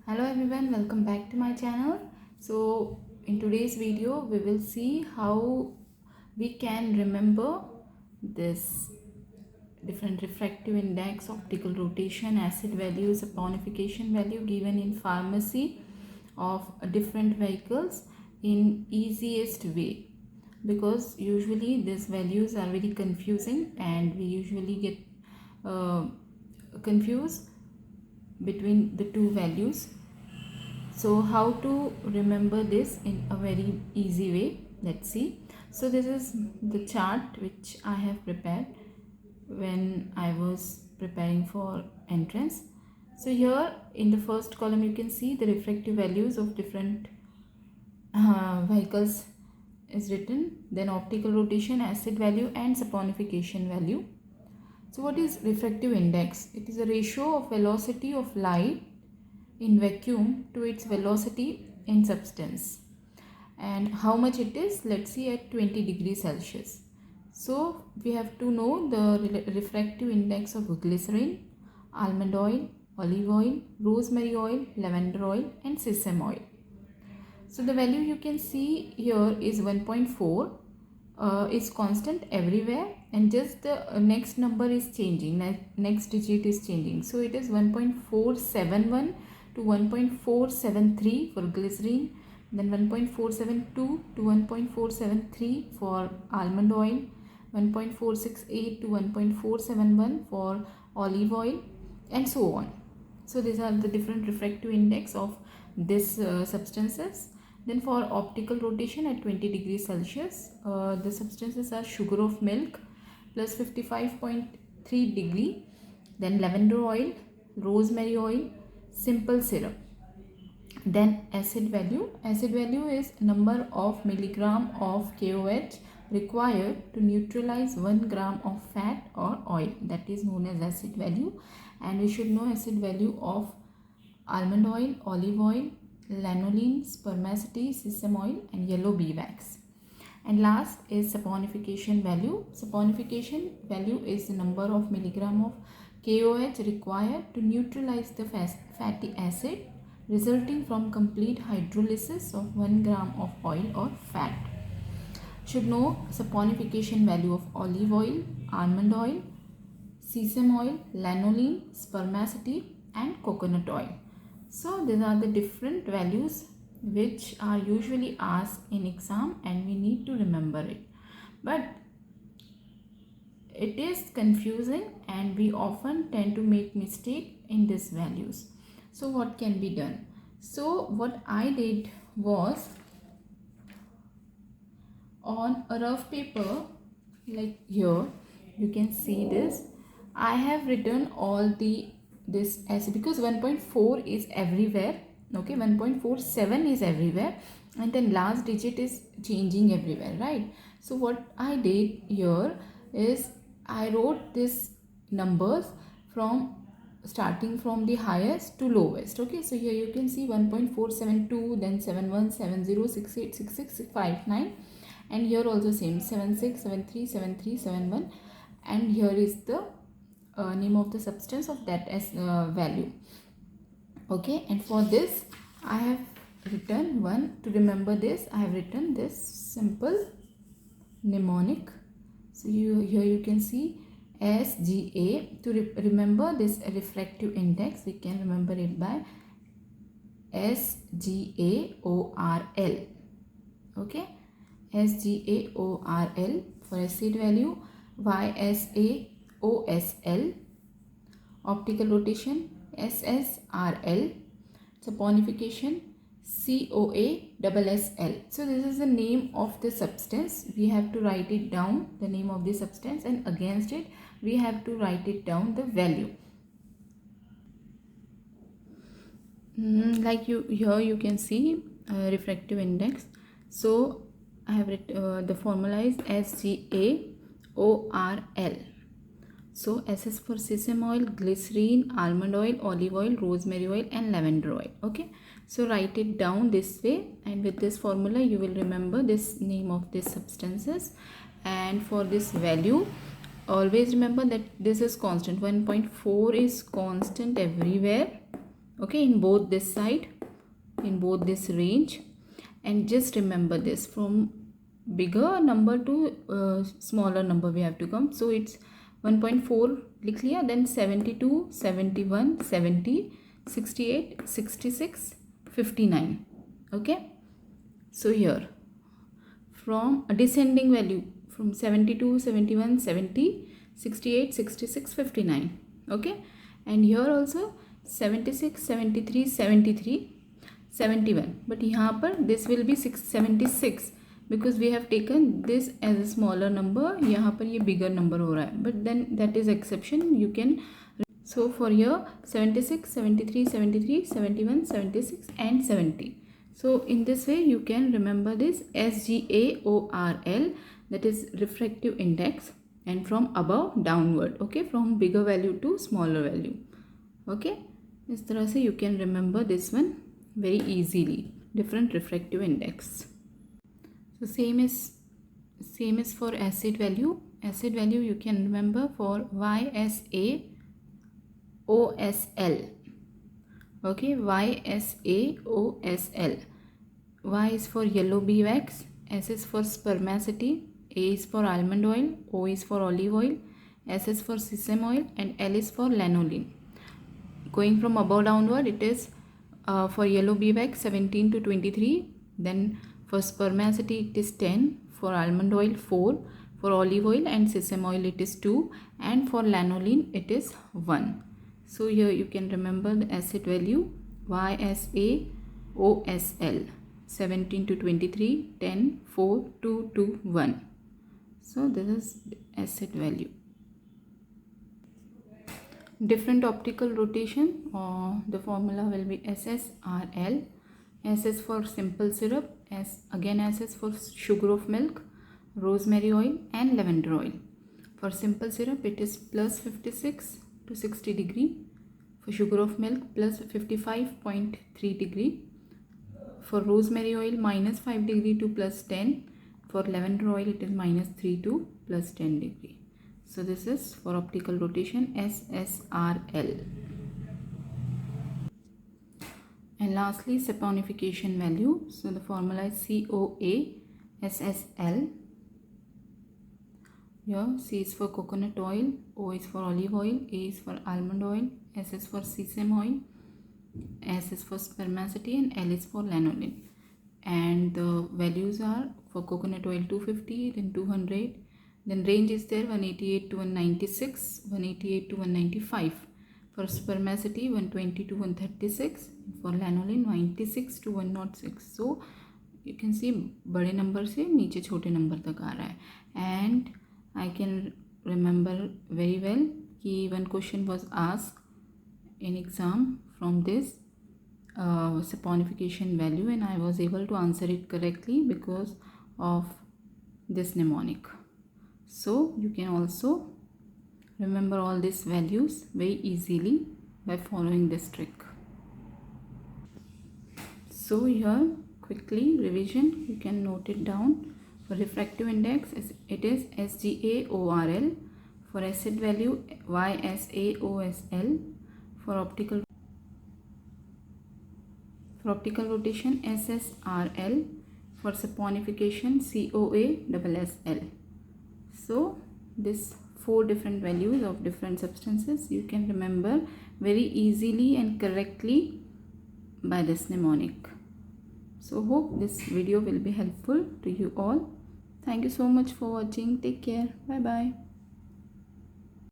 Hello everyone, welcome back to my channel. So in today's video we will see how we can remember this different refractive index, optical rotation, acid value, saponification value given in pharmacy of different vehicles in easiest way, because usually these values are very confusing and we usually get confused between the two values. So how to remember this in a very easy way, let's see. So this is the chart which I have prepared when I was preparing for entrance. So here in the first column you can see the refractive values of different vehicles is written, then optical rotation, acid value and saponification value. So what is refractive index? It is a ratio of velocity of light in vacuum to its velocity in substance. And how much it is? Let's see, at 20 degrees Celsius. So we have to know the refractive index of glycerin, almond oil, olive oil, rosemary oil, lavender oil and sesame oil. So the value you can see here is 1.4. Is constant everywhere, and just the next number is changing, next digit is changing. So it is 1.471 to 1.473 for glycerin, then 1.472 to 1.473 for almond oil, 1.468 to 1.471 for olive oil, and so on. So these are the different refractive index of these substances. Then for optical rotation at 20 degrees Celsius, the substances are sugar of milk plus 55.3 degree, then lavender oil, rosemary oil, simple syrup. Then acid value is number of milligram of KOH required to neutralize 1 gram of fat or oil, that is known as acid value. And we should know acid value of almond oil, olive oil, lanolin, spermaceti, sesame oil and yellow beeswax. And last is saponification value. Saponification value is the number of milligram of KOH required to neutralize the fatty acid resulting from complete hydrolysis of 1 gram of oil or fat. Should know saponification value of olive oil, almond oil, sesame oil, lanolin, spermaceti and coconut oil. So these are the different values which are usually asked in exam and we need to remember it. But it is confusing and we often tend to make mistake in these values. So what can be done? So what I did was, on a rough paper like here, you can see this, I have written all this acid, because 1.4 is everywhere, okay, 1.47 is everywhere and then last digit is changing everywhere, right? So what I did here is I wrote these numbers from starting from the highest to lowest, okay. So here you can see 1.472, then 71, 70, 68, 66, 59, and here also same 76, 73, 73, 71, and here is the name of the substance of that as value, okay. And for this I have written one, to remember this I have written this simple mnemonic. So here you can see SGA. To remember this refractive index, we can remember it by SGAORL, okay. SGAORL for acid value, YSAOSL, optical rotation SSRL, saponification COASSL. So this is the name of the substance. We have to write it down, the name of the substance, and against it we have to write it down the value. Like here you can see refractive index. So I have written the formula is SGAORL. So S is for sesame oil, glycerine, almond oil, olive oil, rosemary oil and lavender oil, okay. So write it down this way, and with this formula you will remember this name of these substances. And for this value, always remember that this is constant, 1.4 is constant everywhere, okay, in both this side, in both this range. And just remember this, from bigger number to smaller number we have to come. So it's 1.4 लिख लिया, then 72, 71, 70, 68, 66, 59. Okay, so here from a descending value from 72, 71, 70, 68, 66, 59. Okay, and here also 76, 73, 73, 71, but यहाँ पर this will be 76 because we have taken this as a smaller number. यहाँ पर ये bigger number हो रहा है, but then that is exception. You can, so for here 76, 73, 73, 71, 76 and 70. So in this way you can remember this SGAORL, that is refractive index, and from above downward, okay, from bigger value to smaller value. Okay, इस तरह से you can remember this one very easily, different refractive index. So same is for acid value. Acid value you can remember for YSAOSL. Okay, YSAOSL. Y is for yellow bee wax, S is for spermaceti, A is for almond oil, O is for olive oil, S is for sesame oil, and L is for lanolin. Going from above downward, it is for yellow bee wax 17 to 23, then for spermaceti it is 10, for almond oil 4, for olive oil and sesame oil it is 2, and for lanolin it is 1. So here you can remember the acid value YSAOSL, 17 to 23, 10, 4, 2, 2, 1. So this is the acid value. Different optical rotation, the formula will be SSRL. S is for simple syrup, S is for sugar of milk, rosemary oil and lavender oil. For simple syrup it is plus 56 to 60 degree. For sugar of milk plus 55.3 degree. For rosemary oil minus 5 degree to plus 10. For lavender oil it is minus 3 to plus 10 degree. So this is for optical rotation SSRL. And lastly, saponification value. So the formula is COASSL. Here C is for coconut oil, O is for olive oil, A is for almond oil, S is for sesame oil, S is for spermaceti, and L is for lanolin. And the values are for coconut oil 250, then 200, then range is there 188 to 196, 188 to 195. For spermaceti 120 to 136, for lanolin 96 to 106. So you can see बड़े number से नीचे छोटे number तक आ रहा है. And I can remember very well कि one question was asked in exam from this saponification value, and I was able to answer it correctly because of this mnemonic. So you can also remember all these values very easily by following this trick. So here quickly revision, you can note it down. For refractive index it is SGAORL. For acid value YSAOSL. For optical rotation SSRL. For saponification COASSL. So this 4 different values of different substances you can remember very easily and correctly by this mnemonic. So hope this video will be helpful to you all. Thank you so much for watching. Take care. Bye bye.